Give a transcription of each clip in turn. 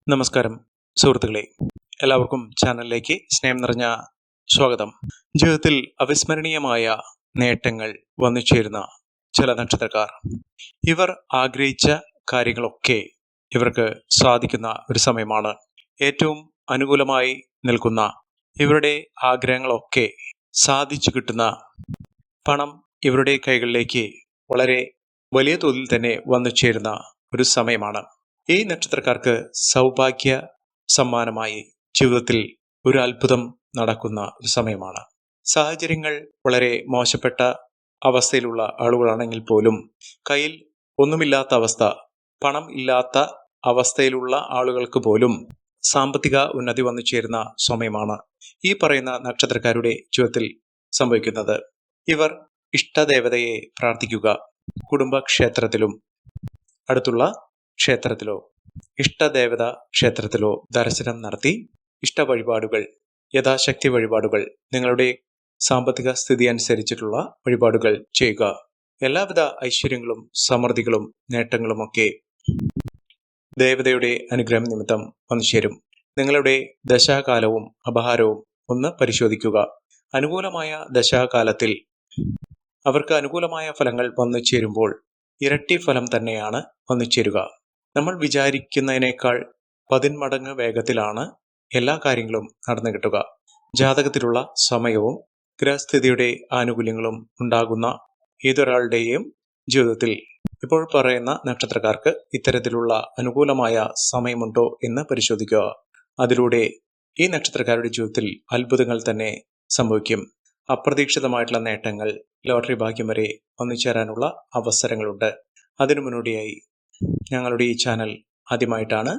നമസ്കാരം സുഹൃത്തുക്കളെ, എല്ലാവർക്കും ചാനലിലേക്ക് സ്നേഹം നിറഞ്ഞ സ്വാഗതം. ജീവിതത്തിൽ അവിസ്മരണീയമായ നേട്ടങ്ങൾ വന്നു ചേരുന്ന ചില നക്ഷത്രക്കാർ, ഇവർ ആഗ്രഹിച്ച കാര്യങ്ങളൊക്കെ ഇവർക്ക് സാധിക്കുന്ന ഒരു സമയമാണ്. ഏറ്റവും അനുകൂലമായി നിൽക്കുന്ന ഇവരുടെ ആഗ്രഹങ്ങളൊക്കെ സാധിച്ചു കിട്ടുന്ന പണം ഇവരുടെ കൈകളിലേക്ക് വളരെ വലിയ തോതിൽ തന്നെ വന്നു ചേരുന്ന ഒരു സമയമാണ്. ഈ നക്ഷത്രക്കാർക്ക് സൗഭാഗ്യ സമ്മാനമായി ജീവിതത്തിൽ ഒരു അത്ഭുതം നടക്കുന്ന ഒരു സമയമാണ്. സാഹചര്യങ്ങൾ വളരെ മോശപ്പെട്ട അവസ്ഥയിലുള്ള ആളുകളാണെങ്കിൽ പോലും കയ്യിൽ ഒന്നുമില്ലാത്ത അവസ്ഥ, പണം ഇല്ലാത്ത അവസ്ഥയിലുള്ള ആളുകൾക്ക് പോലും സാമ്പത്തിക ഉന്നതി വന്നു ചേരുന്ന സമയമാണ് ഈ പറയുന്ന നക്ഷത്രക്കാരുടെ ജീവിതത്തിൽ സംഭവിക്കുന്നത്. ഇവർ ഇഷ്ടദേവതയെ പ്രാർത്ഥിക്കുക. കുടുംബക്ഷേത്രത്തിലും അടുത്തുള്ള ക്ഷേത്രത്തിലോ ഇഷ്ടദേവത ക്ഷേത്രത്തിലോ ദർശനം നടത്തി ഇഷ്ട വഴിപാടുകൾ, യഥാശക്തി വഴിപാടുകൾ, നിങ്ങളുടെ സാമ്പത്തിക സ്ഥിതി അനുസരിച്ചിട്ടുള്ള വഴിപാടുകൾ ചെയ്യുക. എല്ലാവിധ ഐശ്വര്യങ്ങളും സമൃദ്ധികളും നേട്ടങ്ങളുമൊക്കെ ദേവതയുടെ അനുഗ്രഹം നിമിത്തം വന്നു ചേരും. നിങ്ങളുടെ ദശാകാലവും അപഹാരവും ഒന്ന് പരിശോധിക്കുക. അനുകൂലമായ ദശാകാലത്തിൽ അവർക്ക് അനുകൂലമായ ഫലങ്ങൾ വന്നു ചേരുമ്പോൾ ഇരട്ടി ഫലം തന്നെയാണ് വന്നു ചേരുക. നമ്മൾ വിചാരിക്കുന്നതിനേക്കാൾ 10 മടങ്ങ് വേഗത്തിലാണ് എല്ലാ കാര്യങ്ങളും നടന്നു കിട്ടുക. ജാതകത്തിലുള്ള സമയവും ഗ്രഹസ്ഥിതിയുടെ ആനുകൂല്യങ്ങളും ഉണ്ടാകുന്ന ഏതൊരാളുടെയും ജീവിതത്തിൽ ഇപ്പോൾ പറയുന്ന നക്ഷത്രക്കാർക്ക് ഇത്തരത്തിലുള്ള അനുകൂലമായ സമയമുണ്ടോ എന്ന് പരിശോധിക്കുക. അതിലൂടെ ഈ നക്ഷത്രക്കാരുടെ ജീവിതത്തിൽ അത്ഭുതങ്ങൾ തന്നെ സംഭവിക്കും. അപ്രതീക്ഷിതമായിട്ടുള്ള നേട്ടങ്ങൾ, ലോട്ടറി ഭാഗ്യം വരെ വന്നു ചേരാനുള്ള അവസരങ്ങളുണ്ട്. അതിനു മുന്നോടിയായി ഞങ്ങളുടെ ഈ ചാനൽ ആദ്യമായിട്ടാണ്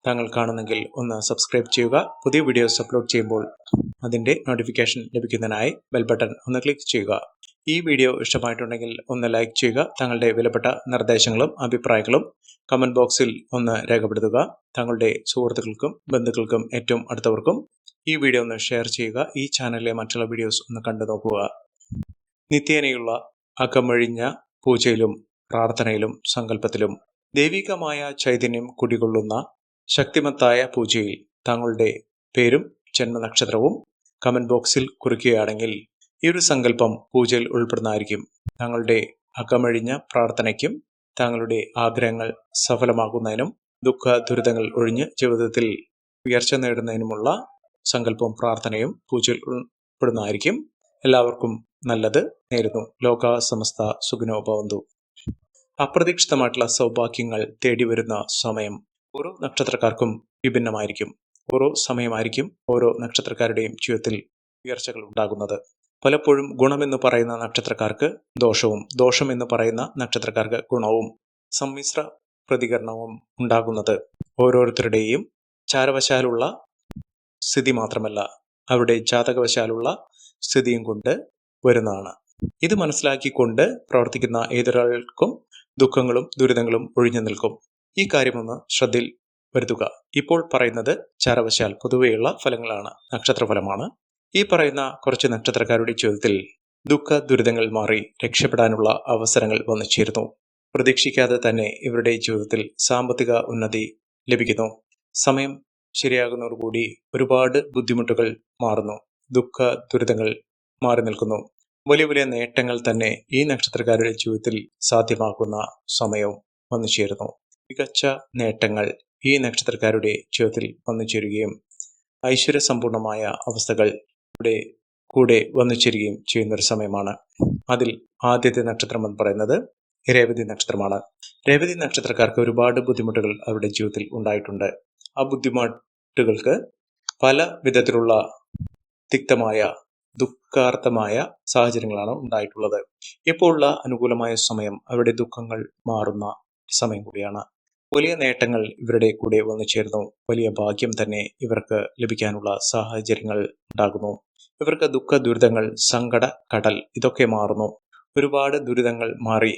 താങ്കൾ കാണുന്നെങ്കിൽ ഒന്ന് സബ്സ്ക്രൈബ് ചെയ്യുക. പുതിയ വീഡിയോസ് അപ്ലോഡ് ചെയ്യുമ്പോൾ അതിൻ്റെ നോട്ടിഫിക്കേഷൻ ലഭിക്കുന്നതിനായി ബെൽ ബട്ടൺ ഒന്ന് ക്ലിക്ക് ചെയ്യുക. ഈ വീഡിയോ ഇഷ്ടമായിട്ടുണ്ടെങ്കിൽ ഒന്ന് ലൈക്ക് ചെയ്യുക. താങ്കളുടെ വിലപ്പെട്ട നിർദ്ദേശങ്ങളും അഭിപ്രായങ്ങളും കമൻറ്റ് ബോക്സിൽ ഒന്ന് രേഖപ്പെടുത്തുക. താങ്കളുടെ സുഹൃത്തുക്കൾക്കും ബന്ധുക്കൾക്കും ഏറ്റവും അടുത്തവർക്കും ഈ വീഡിയോ ഒന്ന് ഷെയർ ചെയ്യുക. ഈ ചാനലിലെ മറ്റുള്ള വീഡിയോസ് ഒന്ന് കണ്ടു നോക്കുക. നിത്യേനയുള്ള അകമഴിഞ്ഞ പൂജയിലും പ്രാർത്ഥനയിലും സങ്കല്പത്തിലും ദൈവികമായ ചൈതന്യം കുടികൊള്ളുന്ന ശക്തിമത്തായ പൂജയിൽ താങ്കളുടെ പേരും ജന്മനക്ഷത്രവും കമന്റ് ബോക്സിൽ കുറിക്കുകയാണെങ്കിൽ ഈ ഒരു സങ്കല്പം പൂജയിൽ ഉൾപ്പെടുന്നതായിരിക്കും. താങ്കളുടെ അകമഴിഞ്ഞ പ്രാർത്ഥനയ്ക്കും താങ്കളുടെ ആഗ്രഹങ്ങൾ സഫലമാകുന്നതിനും ദുഃഖ ദുരിതങ്ങൾ ഒഴിഞ്ഞ് ജീവിതത്തിൽ ഉയർച്ച നേടുന്നതിനുമുള്ള സങ്കല്പവും പ്രാർത്ഥനയും പൂജയിൽ ഉൾപ്പെടുന്നതായിരിക്കും. എല്ലാവർക്കും നല്ലത് നേരുന്നു. ലോക സമസ്ത സുഖിനോ ഭവന്തു. അപ്രതീക്ഷിതമായിട്ടുള്ള സൗഭാഗ്യങ്ങൾ തേടി വരുന്ന സമയം ഓരോ നക്ഷത്രക്കാർക്കും വിഭിന്നമായിരിക്കും. ഓരോ സമയമായിരിക്കും ഓരോ നക്ഷത്രക്കാരുടെയും ജീവിതത്തിൽ ഉയർച്ചകൾ ഉണ്ടാകുന്നത്. പലപ്പോഴും ഗുണമെന്ന് പറയുന്ന നക്ഷത്രക്കാർക്ക് ദോഷവും, ദോഷം എന്ന് പറയുന്ന നക്ഷത്രക്കാർക്ക് ഗുണവും, സമ്മിശ്ര പ്രതികരണവും ഉണ്ടാകുന്നത് ഓരോരുത്തരുടെയും ചാരവശാലുള്ള സ്ഥിതി മാത്രമല്ല, അവരുടെ ജാതകവശാലുള്ള സ്ഥിതിയും കൊണ്ട് വരുന്നതാണ്. ഇത് മനസ്സിലാക്കിക്കൊണ്ട് പ്രവർത്തിക്കുന്ന ഏതൊരാൾക്കും ദുഃഖങ്ങളും ദുരിതങ്ങളും ഒഴിഞ്ഞു നിൽക്കും. ഈ കാര്യമൊന്ന് ശ്രദ്ധയിൽ വരുത്തുക. ഇപ്പോൾ പറയുന്നത് ചാരവശാൽ പൊതുവെയുള്ള ഫലങ്ങളാണ്, നക്ഷത്രഫലമാണ്. ഈ പറയുന്ന കുറച്ച് നക്ഷത്രക്കാരുടെ ജീവിതത്തിൽ ദുഃഖ ദുരിതങ്ങൾ മാറി രക്ഷപ്പെടാനുള്ള അവസരങ്ങൾ വന്നു ചേരുന്നു. പ്രതീക്ഷിക്കാതെ തന്നെ ഇവരുടെ ജീവിതത്തിൽ സാമ്പത്തിക ഉന്നതി ലഭിക്കുന്നു. സമയം ശരിയാകുന്നതോടുകൂടി ഒരുപാട് ബുദ്ധിമുട്ടുകൾ മാറുന്നു. ദുഃഖ ദുരിതങ്ങൾ മാറി നിൽക്കുന്നു. വലിയ വലിയ നേട്ടങ്ങൾ തന്നെ ഈ നക്ഷത്രക്കാരുടെ ജീവിതത്തിൽ സാധ്യമാക്കുന്ന സമയവും വന്നു ചേരുന്നു. മികച്ച നേട്ടങ്ങൾ ഈ നക്ഷത്രക്കാരുടെ ജീവിതത്തിൽ വന്നു ചേരുകയും ഐശ്വര്യസമ്പൂർണമായ അവസ്ഥകൾ ഇവിടെ കൂടെ വന്നു ചേരുകയും ചെയ്യുന്ന ഒരു സമയമാണ്. അതിൽ ആദ്യത്തെ നക്ഷത്രം എന്ന് പറയുന്നത് രേവതി നക്ഷത്രമാണ്. രേവതി നക്ഷത്രക്കാർക്ക് ഒരുപാട് ബുദ്ധിമുട്ടുകൾ അവരുടെ ജീവിതത്തിൽ ഉണ്ടായിട്ടുണ്ട്. ആ ബുദ്ധിമുട്ടുകൾക്ക് പല വിധത്തിലുള്ള തിക്തമായ ദുഃഖാർത്ഥമായ സാഹചര്യങ്ങളാണ് ഉണ്ടായിട്ടുള്ളത്. ഇപ്പോൾ ഉള്ള അനുകൂലമായ സമയം അവരുടെ ദുഃഖങ്ങൾ മാറുന്ന സമയം കൂടിയാണ്. വലിയ നേട്ടങ്ങൾ ഇവരുടെ കൂടെ വന്നു ചേർന്നു. വലിയ ഭാഗ്യം തന്നെ ഇവർക്ക് ലഭിക്കാനുള്ള സാഹചര്യങ്ങൾ ഉണ്ടാകുന്നു. ഇവർക്ക് ദുഃഖ ദുരിതങ്ങൾ, സങ്കട കടൽ ഇതൊക്കെ മാറുന്നു. ഒരുപാട് ദുരിതങ്ങൾ മാറി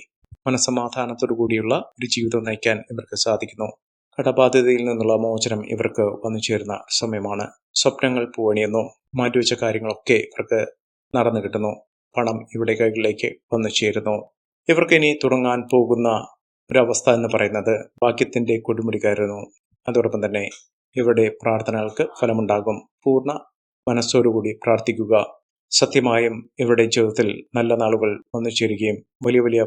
മനസ്സമാധാനത്തോടു കൂടിയുള്ള ഒരു ജീവിതം നയിക്കാൻ ഇവർക്ക് സാധിക്കുന്നു. കടബാധ്യതയിൽ നിന്നുള്ള മോചനം ഇവർക്ക് വന്നു ചേരുന്ന സമയമാണ്. സ്വപ്നങ്ങൾ പൂവണിയുന്നു. മാറ്റിവെച്ച കാര്യങ്ങളൊക്കെ ഇവർക്ക് നടന്നു കിട്ടുന്നു. പണം ഇവിടെ കൈകളിലേക്ക് വന്നു ചേരുന്നു. ഇവർക്ക് ഇനി തുടങ്ങാൻ പോകുന്ന ഒരവസ്ഥ എന്ന് പറയുന്നത് ഭാഗ്യത്തിന്റെ കൊടുമുടി കയറുന്നു. അതോടൊപ്പം തന്നെ ഇവരുടെ പ്രാർത്ഥനകൾക്ക് ഫലമുണ്ടാകും. പൂർണ്ണ മനസ്സോടുകൂടി പ്രാർത്ഥിക്കുക. സത്യമായും ഇവരുടെ ജീവിതത്തിൽ നല്ല നാളുകൾ വന്നു ചേരുകയും വലിയ വലിയ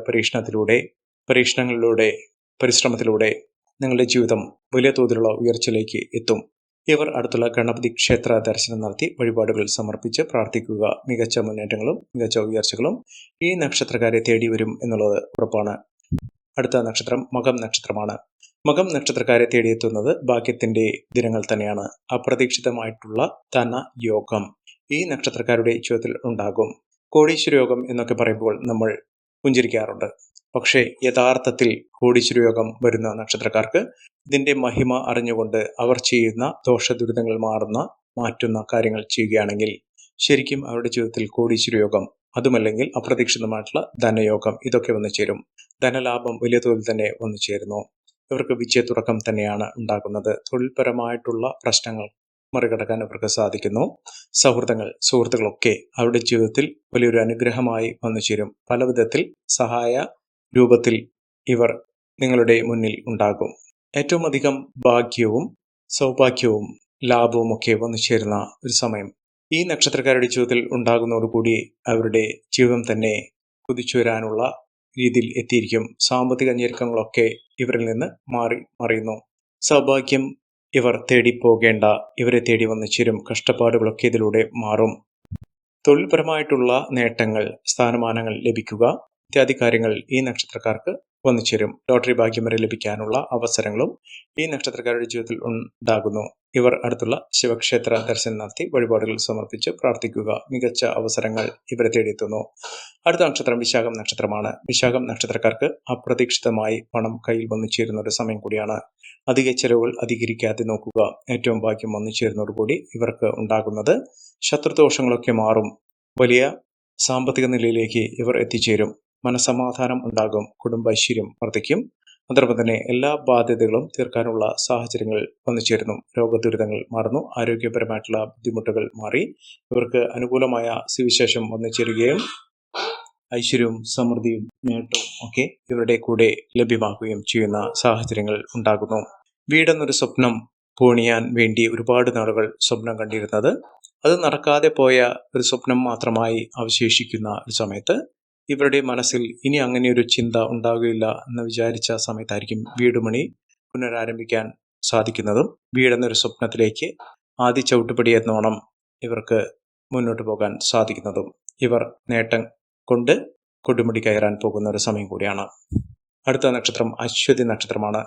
പരീക്ഷണങ്ങളിലൂടെ പരിശ്രമത്തിലൂടെ നിങ്ങളുടെ ജീവിതം വലിയ തോതിലുള്ള ഉയർച്ചയിലേക്ക് എത്തും. ഇവർ അടുത്തുള്ള ഗണപതി ക്ഷേത്ര ദർശനം നടത്തി വഴിപാടുകൾ സമർപ്പിച്ച് പ്രാർത്ഥിക്കുക. മികച്ച മുന്നേറ്റങ്ങളും മികച്ച ഉയർച്ചകളും ഈ നക്ഷത്രക്കാരെ തേടി വരും എന്നുള്ളത് ഉറപ്പാണ്. അടുത്ത നക്ഷത്രം മകം നക്ഷത്രമാണ്. മകം നക്ഷത്രക്കാരെ തേടിയെത്തുന്നത് ഭാഗ്യത്തിന്റെ ദിനങ്ങൾ തന്നെയാണ്. അപ്രതീക്ഷിതമായിട്ടുള്ള ധനയോഗം ഈ നക്ഷത്രക്കാരുടെ ജീവിതത്തിൽ ഉണ്ടാകും. കോടീശ്വര യോഗം എന്നൊക്കെ പറയുമ്പോൾ നമ്മൾ പുഞ്ചിരിക്കാറുണ്ട്. പക്ഷേ യഥാർത്ഥത്തിൽ കോടീശ്വര യോഗം വരുന്ന നക്ഷത്രക്കാർക്ക് ഇതിന്റെ മഹിമ അറിഞ്ഞുകൊണ്ട് അവർ ചെയ്യുന്ന ദോഷദുരിതങ്ങൾ മാറ്റുന്ന കാര്യങ്ങൾ ചെയ്യുകയാണെങ്കിൽ ശരിക്കും അവരുടെ ജീവിതത്തിൽ കോടീശ്വര യോഗം, അതുമല്ലെങ്കിൽ അപ്രതീക്ഷിതമായിട്ടുള്ള ധനയോഗം ഇതൊക്കെ വന്നു ചേരും. ധനലാഭം വലിയ തോതിൽ തന്നെ വന്നു ചേരുന്നു. ഇവർക്ക് വിജയത്തുടക്കം തന്നെയാണ് ഉണ്ടാകുന്നത്. തൊഴിൽപരമായിട്ടുള്ള പ്രശ്നങ്ങൾ മറികടക്കാൻ ഇവർക്ക് സാധിക്കുന്നു. സുഹൃത്തുക്കളൊക്കെ അവരുടെ ജീവിതത്തിൽ വലിയൊരു അനുഗ്രഹമായി വന്നു ചേരും. പല വിധത്തിൽ സഹായ രൂപത്തിൽ ഇവർ നിങ്ങളുടെ മുന്നിൽ ഉണ്ടാകും. ഏറ്റവും അധികം ഭാഗ്യവും സൗഭാഗ്യവും ലാഭവും ഒക്കെ വന്നു ചേരുന്ന ഒരു സമയം ഈ നക്ഷത്രക്കാരുടെ ജീവിതത്തിൽ ഉണ്ടാകുന്നതോടുകൂടി അവരുടെ ജീവിതം തന്നെ കുതിച്ചു വരാനുള്ള രീതിയിൽ എത്തിയിരിക്കും. സാമ്പത്തിക ഞെരുക്കങ്ങളൊക്കെ ഇവരിൽ നിന്ന് മറിയുന്നു. സൗഭാഗ്യം ഇവർ തേടി പോകേണ്ട, ഇവരെ തേടി വന്നു ചേരും. കഷ്ടപ്പാടുകളൊക്കെ ഇതിലൂടെ മാറും. തൊഴിൽപരമായിട്ടുള്ള നേട്ടങ്ങൾ, സ്ഥാനമാനങ്ങൾ ലഭിക്കുക ഇത്യാദി കാര്യങ്ങൾ ഈ നക്ഷത്രക്കാർക്ക് വന്നു ചേരും. ലോട്ടറി ഭാഗ്യം വരെ ലഭിക്കാനുള്ള അവസരങ്ങളും ഈ നക്ഷത്രക്കാരുടെ ജീവിതത്തിൽ ഉണ്ടാകുന്നു. ഇവർ അടുത്തുള്ള ശിവക്ഷേത്ര ദർശനം നടത്തി വഴിപാടുകൾ സമർപ്പിച്ച് പ്രാർത്ഥിക്കുക. മികച്ച അവസരങ്ങൾ ഇവരെ തേടിയെത്തുന്നു. അടുത്ത നക്ഷത്രം വിശാഖം നക്ഷത്രമാണ്. വിശാഖം നക്ഷത്രക്കാർക്ക് അപ്രതീക്ഷിതമായി പണം കയ്യിൽ വന്നു ചേരുന്ന ഒരു സമയം കൂടിയാണ്. അധിക ചെലവുകൾ അധികരിക്കാതെ നോക്കുക. ഏറ്റവും ഭാഗ്യം വന്നു ചേരുന്നതോടുകൂടി ഇവർക്ക് ഉണ്ടാകുന്നത് ശത്രുദോഷങ്ങളൊക്കെ മാറും. വലിയ സാമ്പത്തിക നിലയിലേക്ക് ഇവർ എത്തിച്ചേരും. മനസമാധാനം ഉണ്ടാകും. കുടുംബ ഐശ്വര്യം വർദ്ധിക്കും. അതോടൊപ്പം തന്നെ എല്ലാ ബാധ്യതകളും തീർക്കാനുള്ള സാഹചര്യങ്ങൾ വന്നു ചേരുന്നു. രോഗദുരിതങ്ങൾ മാറുന്നു. ആരോഗ്യപരമായിട്ടുള്ള ബുദ്ധിമുട്ടുകൾ മാറി ഇവർക്ക് അനുകൂലമായ സുവിശേഷം വന്നു ചേരുകയും ഐശ്വര്യവും സമൃദ്ധിയും നേട്ടവും ഒക്കെ ഇവരുടെ കൂടെ ലഭ്യമാക്കുകയും ചെയ്യുന്ന സാഹചര്യങ്ങൾ ഉണ്ടാകുന്നു. വീടെന്നൊരു സ്വപ്നം പൂണിയാൻ വേണ്ടി ഒരുപാട് നാളുകൾ സ്വപ്നം കണ്ടിരുന്നത് അത് നടക്കാതെ പോയ ഒരു സ്വപ്നം മാത്രമായി അവശേഷിക്കുന്ന ഒരു സമയത്ത് ഇവരുടെ മനസ്സിൽ ഇനി അങ്ങനെ ഒരു ചിന്ത ഉണ്ടാകുകയില്ല എന്ന് വിചാരിച്ച സമയത്തായിരിക്കും വീടുപണി പുനരാരംഭിക്കാൻ സാധിക്കുന്നതും വീടെന്നൊരു സ്വപ്നത്തിലേക്ക് ആദ്യ ചവിട്ടുപടി എന്നോണം ഇവർക്ക് മുന്നോട്ട് പോകാൻ സാധിക്കുന്നതും. ഇവർ നേട്ടം കൊണ്ട് കൊടുമുടി കയറാൻ പോകുന്ന ഒരു സമയം കൂടിയാണ്. അടുത്ത നക്ഷത്രം അശ്വതി നക്ഷത്രമാണ്.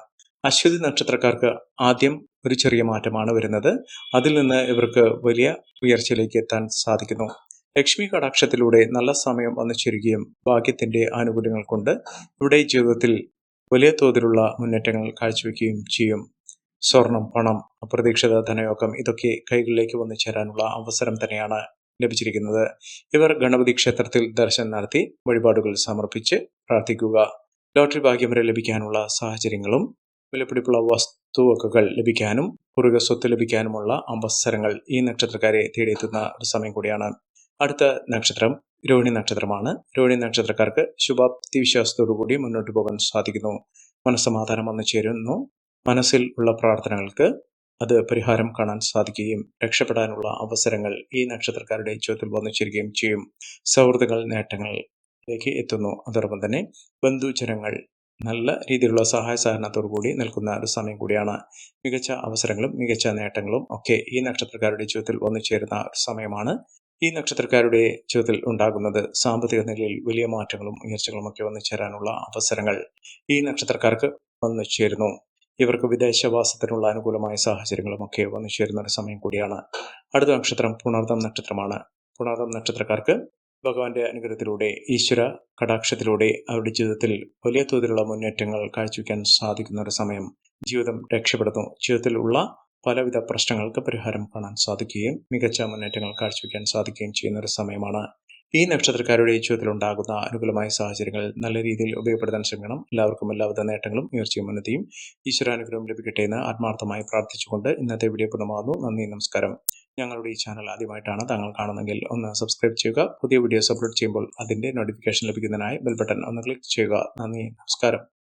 അശ്വതി നക്ഷത്രക്കാർക്ക് ആദ്യം ഒരു ചെറിയ മാറ്റമാണ് വരുന്നത്. അതിൽ നിന്ന് ഇവർക്ക് വലിയ ഉയർച്ചയിലേക്ക് എത്താൻ സാധിക്കുന്നു. ലക്ഷ്മി കടാക്ഷത്തിലൂടെ നല്ല സമയം വന്നു ചേരുകയും ഭാഗ്യത്തിന്റെ ആനുകൂല്യങ്ങൾ കൊണ്ട് ഇവിടെ ജീവിതത്തിൽ വലിയ തോതിലുള്ള മുന്നേറ്റങ്ങൾ കാഴ്ചവെക്കുകയും ചെയ്യും. സ്വർണം, പണം, അപ്രതീക്ഷിത ധനയോഗം ഇതൊക്കെ കൈകളിലേക്ക് വന്നു ചേരാനുള്ള അവസരം തന്നെയാണ് ലഭിച്ചിരിക്കുന്നത്. ഇവർ ഗണപതി ക്ഷേത്രത്തിൽ ദർശനം നടത്തി വഴിപാടുകൾ സമർപ്പിച്ച് പ്രാർത്ഥിക്കുക. ലോട്ടറി ഭാഗ്യം വരെ ലഭിക്കാനുള്ള സാഹചര്യങ്ങളും വിലപിടിപ്പുള്ള വസ്തുവകകൾ ലഭിക്കാനും പൂർവിക സ്വത്ത് ലഭിക്കാനുമുള്ള അവസരങ്ങൾ ഈ നക്ഷത്രക്കാരെ തേടിയെത്തുന്ന ഒരു സമയം കൂടിയാണ്. അടുത്ത നക്ഷത്രം രോഹിണി നക്ഷത്രമാണ്. രോഹിണി നക്ഷത്രക്കാർക്ക് ശുഭാപ്തി വിശ്വാസത്തോടുകൂടി മുന്നോട്ട് പോകാൻ സാധിക്കുന്നു. മനസ്സമാധാനം വന്നു ചേരുന്നു. മനസ്സിൽ ഉള്ള പ്രാർത്ഥനകൾക്ക് അത് പരിഹാരം കാണാൻ സാധിക്കുകയും രക്ഷപ്പെടാനുള്ള അവസരങ്ങൾ ഈ നക്ഷത്രക്കാരുടെ ജീവിതത്തിൽ വന്നു ചേരുകയും ചെയ്യും. സൗഹൃദങ്ങൾ നേട്ടങ്ങളിലേക്ക് എത്തുന്നു. അതോടൊപ്പം തന്നെ ബന്ധുജനങ്ങൾ നല്ല രീതിയിലുള്ള സഹായ സഹകരണത്തോടു കൂടി നിൽക്കുന്ന ഒരു സമയം കൂടിയാണ്. മികച്ച അവസരങ്ങളും മികച്ച നേട്ടങ്ങളും ഒക്കെ ഈ നക്ഷത്രക്കാരുടെ ജീവിതത്തിൽ വന്നു ചേരുന്ന ഒരു സമയമാണ്. ഈ നക്ഷത്രക്കാരുടെ ജീവിതത്തിൽ ഉണ്ടാകുന്നത് സാമ്പത്തിക നിലയിൽ വലിയ മാറ്റങ്ങളും ഉയർച്ചകളും ഒക്കെ വന്നു ചേരാനുള്ള അവസരങ്ങൾ ഈ നക്ഷത്രക്കാർക്ക് വന്നു ചേരുന്നു. ഇവർക്ക് വിദേശവാസത്തിനുള്ള അനുകൂലമായ സാഹചര്യങ്ങളും ഒക്കെ വന്നു ചേരുന്ന ഒരു സമയം കൂടിയാണ്. അടുത്ത നക്ഷത്രം പുണർദം നക്ഷത്രമാണ്. പുണർദം നക്ഷത്രക്കാർക്ക് ഭഗവാന്റെ അനുഗ്രഹത്തിലൂടെ ഈശ്വര കടാക്ഷത്തിലൂടെ അവരുടെ ജീവിതത്തിൽ വലിയ തോതിലുള്ള മുന്നേറ്റങ്ങൾ കാഴ്ചവെക്കാൻ സാധിക്കുന്ന ഒരു സമയം. ജീവിതം രക്ഷപ്പെടുന്നു. ജീവിതത്തിൽ ഉള്ള പലവിധ പ്രശ്നങ്ങൾക്ക് പരിഹാരം കാണാൻ സാധിക്കുകയും മികച്ച മുന്നേറ്റങ്ങൾ കാഴ്ചവെക്കാൻ സാധിക്കുകയും ചെയ്യുന്ന ഒരു സമയമാണ്. ഈ നക്ഷത്രക്കാരുടെ ജീവിതത്തിൽ ഉണ്ടാകുന്ന അനുകൂലമായ സാഹചര്യങ്ങൾ നല്ല രീതിയിൽ ഉപയോഗപ്പെടുത്താൻ ശ്രമിക്കണം. എല്ലാവർക്കും എല്ലാവിധ നേട്ടങ്ങളും ഉയർച്ചയും ഉന്നതിയും ഈശ്വരാനുഗ്രഹം ലഭിക്കട്ടെ എന്ന് ആത്മാർത്ഥമായി പ്രാർത്ഥിച്ചുകൊണ്ട് ഇന്നത്തെ വീഡിയോ പൂർണ്ണമാകുന്നു. നന്ദി, നമസ്കാരം. ഞങ്ങളുടെ ഈ ചാനൽ ആദ്യമായിട്ടാണ് താങ്കൾ കാണുന്നതെങ്കിൽ ഒന്ന് സബ്സ്ക്രൈബ് ചെയ്യുക. പുതിയ വീഡിയോസ് അപ്ലോഡ് ചെയ്യുമ്പോൾ അതിന്റെ നോട്ടിഫിക്കേഷൻ ലഭിക്കുന്നതിനായി ബെൽ ബട്ടൺ ഒന്ന് ക്ലിക്ക് ചെയ്യുക. നന്ദി, നമസ്കാരം.